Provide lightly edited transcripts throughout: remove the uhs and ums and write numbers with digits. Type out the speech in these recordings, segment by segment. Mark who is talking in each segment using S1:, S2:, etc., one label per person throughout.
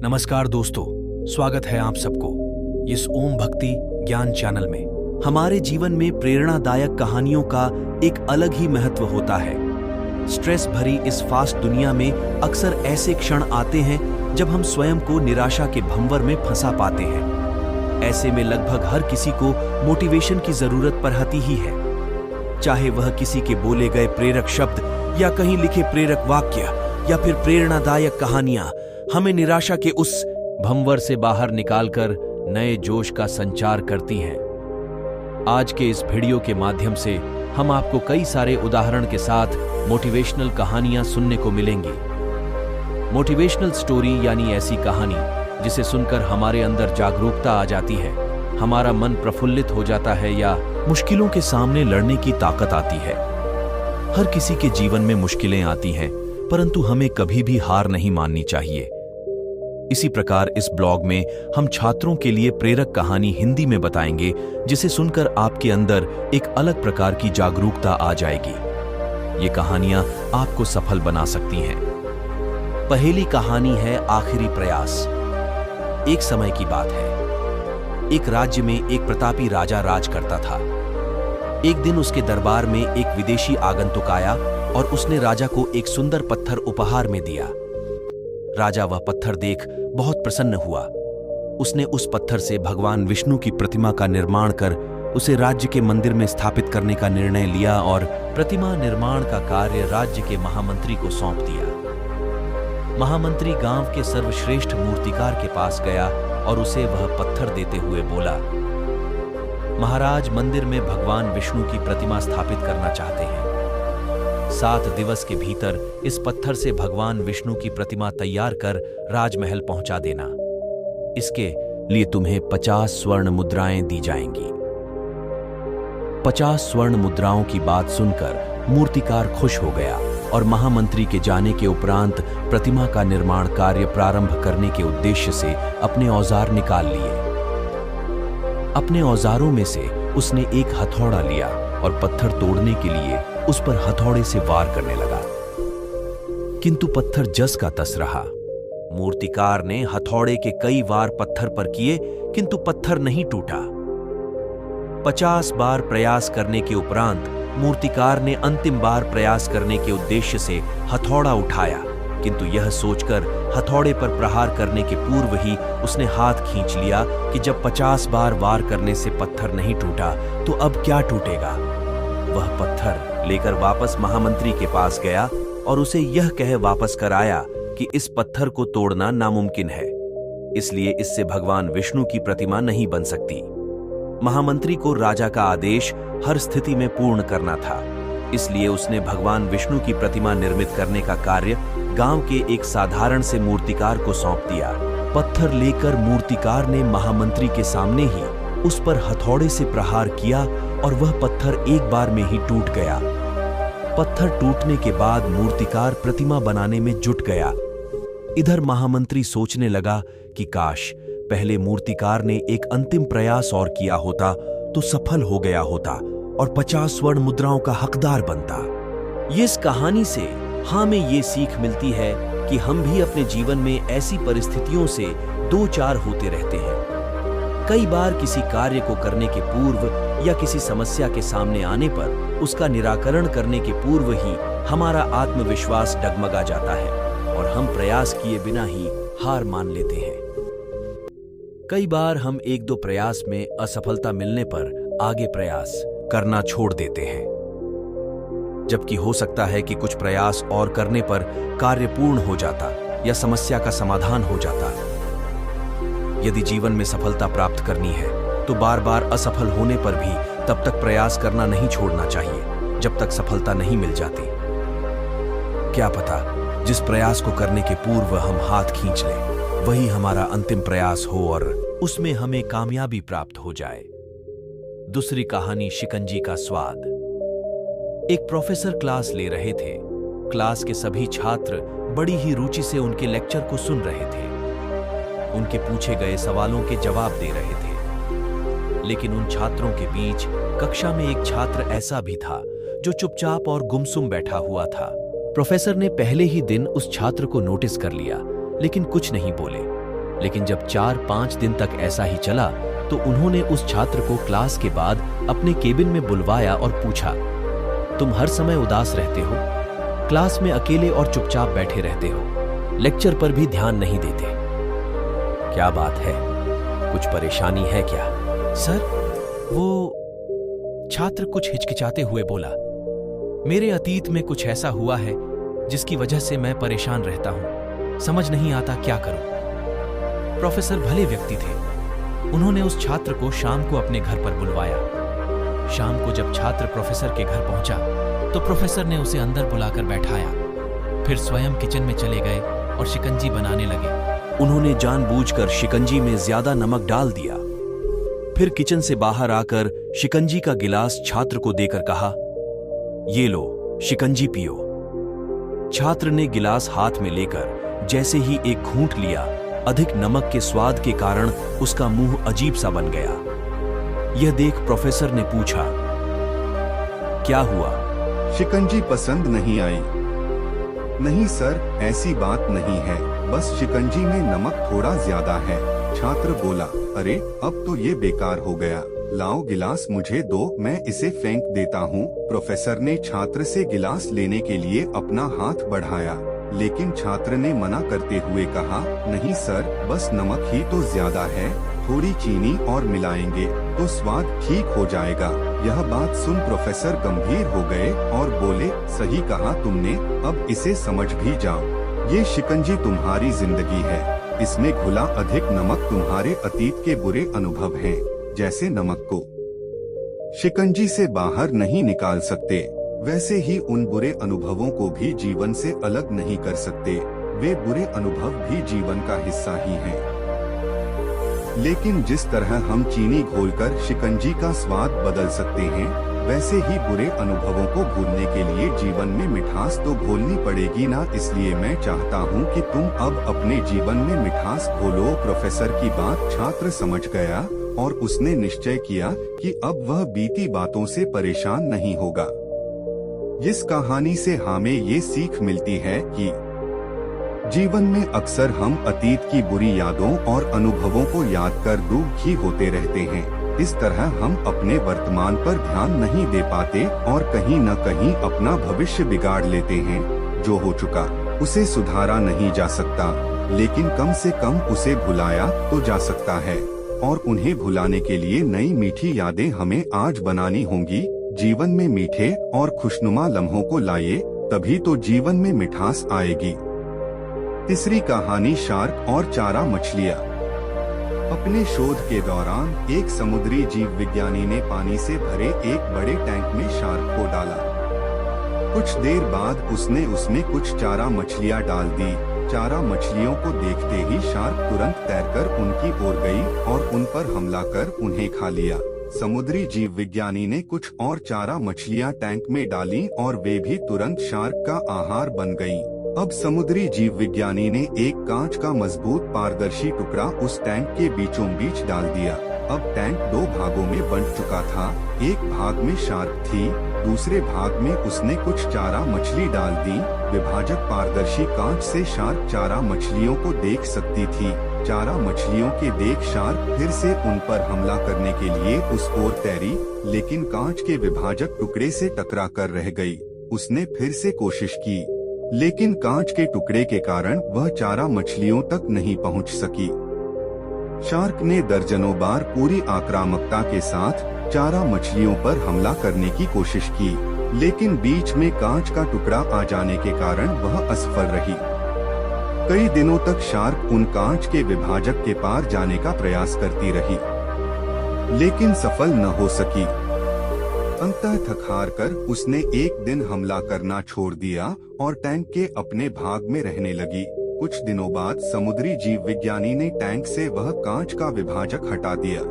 S1: नमस्कार दोस्तों, स्वागत है आप सबको इस ओम भक्ति ज्ञान चैनल में। हमारे जीवन में प्रेरणादायक कहानियों का एक अलग ही महत्व होता है। स्ट्रेस भरी इस फास्ट दुनिया में अक्सर ऐसे क्षण आते हैं जब हम स्वयं को निराशा के भंवर में फंसा पाते हैं। ऐसे में लगभग हर किसी को मोटिवेशन की जरूरत पड़ती ही है, चाहे वह किसी के बोले गए प्रेरक शब्द या कहीं लिखे प्रेरक वाक्य या फिर प्रेरणादायक कहानियां हमें निराशा के उस भंवर से बाहर निकालकर नए जोश का संचार करती हैं। आज के इस वीडियो के माध्यम से हम आपको कई सारे उदाहरण के साथ मोटिवेशनल कहानियां सुनने को मिलेंगी। मोटिवेशनल स्टोरी यानी ऐसी कहानी जिसे सुनकर हमारे अंदर जागरूकता आ जाती है, हमारा मन प्रफुल्लित हो जाता है या मुश्किलों के सामने लड़ने की ताकत आती है। हर किसी के जीवन में मुश्किलें आती हैं, परंतु हमें कभी भी हार नहीं माननी चाहिए। इसी प्रकार इस ब्लॉग में हम छात्रों के लिए प्रेरक कहानी हिंदी में बताएंगे, जिसे सुनकर आपके अंदर एक अलग प्रकार की जागरूकता आ जाएगी। ये कहानियां आपको सफल बना सकती हैं। पहली कहानी है आखिरी प्रयास। एक समय की बात है। एक राज्य में एक प्रतापी राजा राज करता था। एक दिन उसके दरबार में एक विदेशी आगंतुक आया और उसने राजा को एक सुंदर पत्थर उपहार में दिया। राजा वह पत्थर देख बहुत प्रसन्न हुआ। उसने उस पत्थर से भगवान विष्णु की प्रतिमा का निर्माण कर उसे राज्य के मंदिर में स्थापित करने का निर्णय लिया और प्रतिमा निर्माण का कार्य राज्य के महामंत्री को सौंप दिया। महामंत्री गांव के सर्वश्रेष्ठ मूर्तिकार के पास गया और उसे वह पत्थर देते हुए बोला, महाराज, मंदिर में भगवान विष्णु की प्रतिमा स्थापित करना चाहते हैं। 7 दिवस के भीतर इस पत्थर से भगवान विष्णु की प्रतिमा तैयार कर राजमहल पहुंचा देना। इसके लिए तुम्हें 50 स्वर्ण मुद्राएं दी जाएंगी। 50 स्वर्ण मुद्राओं की बात सुनकर मूर्तिकार खुश हो गया और महामंत्री के जाने के उपरांत प्रतिमा का निर्माण कार्य प्रारंभ करने के उद्देश्य से अपने औजार निकाल लिए। अपने औजारों में से उसने एक हथौड़ा लिया और पत्थर तोड़ने के लिए उस पर हथौड़े से वार करने लगा, किंतु पत्थर जस का तस रहा। मूर्तिकार ने हथौड़े के कई वार पत्थर पर किए, किंतु पत्थर नहीं टूटा। 50 बार प्रयास करने के उपरांत मूर्तिकार ने अंतिम बार प्रयास करने के उद्देश्य से हथौड़ा उठाया, किंतु यह सोचकर हथौड़े पर प्रहार करने के पूर्व ही उसने हाथ खींच लिया कि जब 50 बार वार करने से पत्थर नहीं टूटा तो अब क्या टूटेगा। वह पत्थर लेकर वापस महामंत्री के पास गया और उसे यह कह वापस कर आया कि इस पत्थर को तोड़ना नामुमकिन है, इसलिए इससे भगवान विष्णु की प्रतिमा नहीं बन सकती। महामंत्री को राजा का आदेश हर स्थिति में पूर्ण करना था, इसलिए उसने भगवान विष्णु की प्रतिमा निर्मित करने का कार्य गांव के एक साधारण से मूर्तिकार को सौंप दिया। पत्थर लेकर मूर्तिकार ने महामंत्री के सामने ही उस पर हथौड़े से प्रहार किया और वह पत्थर एक बार में ही टूट गया। पत्थर टूटने के बाद मूर्तिकार प्रतिमा बनाने में जुट गया। इधर महामंत्री सोचने लगा कि काश पहले मूर्तिकार ने एक अंतिम प्रयास और किया होता तो सफल हो गया होता और 50 स्वर्ण मुद्राओं का हकदार बनता। इस कहानी से हमें ये सीख मिलती है कि हम भी अपने जीवन में ऐसी परिस्थितियों से दो चार होते रहते हैं। कई बार किसी कार्य को करने के पूर्व या किसी समस्या के सामने आने पर उसका निराकरण करने के पूर्व ही हमारा आत्मविश्वास डगमगा जाता है और हम प्रयास किए बिना ही हार मान लेते हैं। कई बार हम 1-2 प्रयास में असफलता मिलने पर आगे प्रयास करना छोड़ देते हैं, जबकि हो सकता है कि कुछ प्रयास और करने पर कार्य पूर्ण हो जाता या समस्या का समाधान हो जाता। यदि जीवन में सफलता प्राप्त करनी है तो बार बार असफल होने पर भी तब तक प्रयास करना नहीं छोड़ना चाहिए जब तक सफलता नहीं मिल जाती। क्या पता जिस प्रयास को करने के पूर्व हम हाथ खींच लें वही हमारा अंतिम प्रयास हो और उसमें हमें कामयाबी प्राप्त हो जाए। दूसरी कहानी शिकंजी का स्वाद। एक प्रोफेसर क्लास ले रहे थे। क्लास के सभी छात्र बड़ी ही रुचि से उनके लेक्चर को सुन रहे थे। उनके पूछे गए सवालों के जवाब दे रहे थे, लेकिन उन छात्रों के बीच कक्षा में एक छात्र ऐसा भी था जो चुपचाप और गुमसुम बैठा हुआ था। प्रोफेसर ने पहले ही दिन उस छात्र को नोटिस कर लिया, लेकिन कुछ नहीं बोले। लेकिन जब 4-5 दिन तक ऐसा ही चला तो उन्होंने उस छात्र को क्लास के बाद अपने केबिन में बुलवाया और पूछा, तुम हर समय उदास रहते हो, क्लास में अकेले और चुपचाप बैठे रहते हो, लेक्चर पर भी ध्यान नहीं देते, क्या बात है, कुछ परेशानी है क्या?
S2: सर, वो छात्र कुछ हिचकिचाते हुए बोला, मेरे अतीत में कुछ ऐसा हुआ है जिसकी वजह से मैं परेशान रहता हूं, समझ नहीं आता क्या करूं। प्रोफेसर भले व्यक्ति थे, उन्होंने उस छात्र को शाम को अपने घर पर बुलवाया। शाम को जब छात्र प्रोफेसर के घर पहुंचा तो प्रोफेसर ने उसे अंदर बुलाकर बैठाया, फिर स्वयं किचन में चले गए और शिकंजी बनाने लगे।
S1: उन्होंने जानबूझकर शिकंजी में ज्यादा नमक डाल दिया। फिर किचन से बाहर आकर शिकंजी का गिलास छात्र को देकर कहा, ये लो, शिकंजी पियो। छात्र ने गिलास हाथ में लेकर जैसे ही एक घूंट लिया, अधिक नमक के स्वाद के कारण उसका मुंह अजीब सा बन गया। यह देख प्रोफेसर ने पूछा, क्या हुआ?
S3: शिकंजी पसंद नहीं आई? नहीं सर, ऐसी बात नहीं है, बस शिकंजी में नमक थोड़ा ज्यादा है। छात्र बोला, अरे अब तो ये बेकार हो गया, लाओ गिलास मुझे दो, मैं इसे फेंक देता हूँ। प्रोफेसर ने छात्र से गिलास लेने के लिए अपना हाथ बढ़ाया, लेकिन छात्र ने मना करते हुए कहा, नहीं सर, बस नमक ही तो ज्यादा है, थोड़ी चीनी और मिलाएंगे तो स्वाद ठीक हो जाएगा। यह बात सुन प्रोफेसर गंभीर हो गए और बोले, सही कहा तुमने, अब इसे समझ भी जाओ, ये शिकंजी तुम्हारी जिंदगी है, इसमें घुला अधिक नमक तुम्हारे अतीत के बुरे अनुभव हैं, जैसे नमक को शिकंजी से बाहर नहीं निकाल सकते, वैसे ही उन बुरे अनुभवों को भी जीवन से अलग नहीं कर सकते, वे बुरे अनुभव भी जीवन का हिस्सा ही हैं। लेकिन जिस तरह हम चीनी घोलकर शिकंजी का स्वाद बदल सकते हैं, वैसे ही बुरे अनुभवों को भूलने के लिए जीवन में मिठास तो घोलनी पड़ेगी ना। इसलिए मैं चाहता हूँ कि तुम अब अपने जीवन में मिठास घोलो। प्रोफेसर की बात छात्र समझ गया और उसने निश्चय किया कि अब वह बीती बातों से परेशान नहीं होगा। इस कहानी से हमें ये सीख मिलती है कि जीवन में अक्सर हम अतीत की बुरी यादों और अनुभवों को याद कर दुखी होते रहते हैं। इस तरह हम अपने वर्तमान पर ध्यान नहीं दे पाते और कहीं न कहीं अपना भविष्य बिगाड़ लेते हैं। जो हो चुका उसे सुधारा नहीं जा सकता, लेकिन कम से कम उसे भुलाया तो जा सकता है, और उन्हें भुलाने के लिए नई मीठी यादें हमें आज बनानी होंगी। जीवन में मीठे और खुशनुमा लम्हों को लाइए, तभी तो जीवन में मिठास आएगी। तीसरी कहानी, शार्क और चारा मछलियाँ। अपने शोध के दौरान एक समुद्री जीव विज्ञानी ने पानी से भरे एक बड़े टैंक में शार्क को डाला। कुछ देर बाद उसने उसमें कुछ चारा मछलियाँ डाल दी। चारा मछलियों को देखते ही शार्क तुरंत तैरकर उनकी ओर गई और उन पर हमला कर उन्हें खा लिया। समुद्री जीव विज्ञानी ने कुछ और चारा मछलियाँ टैंक में डाली और वे भी तुरंत शार्क का आहार बन गयीं। अब समुद्री जीव विज्ञानी ने एक कांच का मजबूत पारदर्शी टुकड़ा उस टैंक के बीचों बीच डाल दिया। अब टैंक दो भागों में बंट चुका था। एक भाग में शार्क थी, दूसरे भाग में उसने कुछ चारा मछली डाल दी। विभाजक पारदर्शी कांच से शार्क चारा मछलियों को देख सकती थी। चारा मछलियों के देख शार्क फिर से उन पर हमला करने के लिए उस ओर तैरी, लेकिन कांच के विभाजक टुकड़े से टकरा कर रह गई। उसने फिर से कोशिश की, लेकिन कांच के टुकड़े के कारण वह चारा मछलियों तक नहीं पहुंच सकी। शार्क ने दर्जनों बार पूरी आक्रामकता के साथ चारा मछलियों पर हमला करने की कोशिश की, लेकिन बीच में कांच का टुकड़ा आ जाने के कारण वह असफल रही। कई दिनों तक शार्क उन कांच के विभाजक के पार जाने का प्रयास करती रही, लेकिन सफल न हो सकी। अंततः थक हार कर उसने एक दिन हमला करना छोड़ दिया और टैंक के अपने भाग में रहने लगी। कुछ दिनों बाद समुद्री जीव विज्ञानी ने टैंक से वह कांच का विभाजक हटा दिया,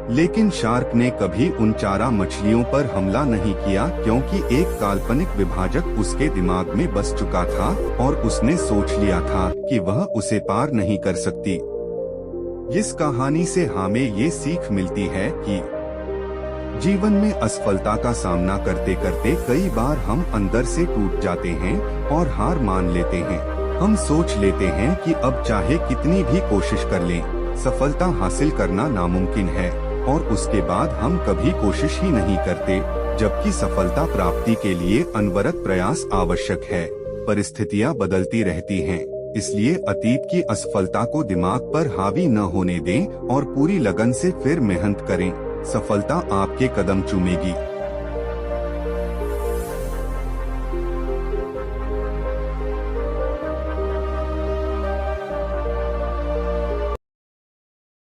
S3: लेकिन शार्क ने कभी उन चारा मछलियों पर हमला नहीं किया, क्योंकि एक काल्पनिक विभाजक उसके दिमाग में बस चुका था और उसने सोच लिया था कि वह उसे पार नहीं कर सकती। इस कहानी से हमें ये सीख मिलती है कि जीवन में असफलता का सामना करते करते कई बार हम अंदर से टूट जाते हैं और हार मान लेते हैं। हम सोच लेते हैं कि अब चाहे कितनी भी कोशिश कर लें, सफलता हासिल करना नामुमकिन है, और उसके बाद हम कभी कोशिश ही नहीं करते, जबकि सफलता प्राप्ति के लिए अनवरत प्रयास आवश्यक है। परिस्थितियां बदलती रहती हैं, इसलिए अतीत की असफलता को दिमाग पर हावी न होने दें और पूरी लगन से फिर मेहनत करें। सफलता आपके कदम चूमेगी।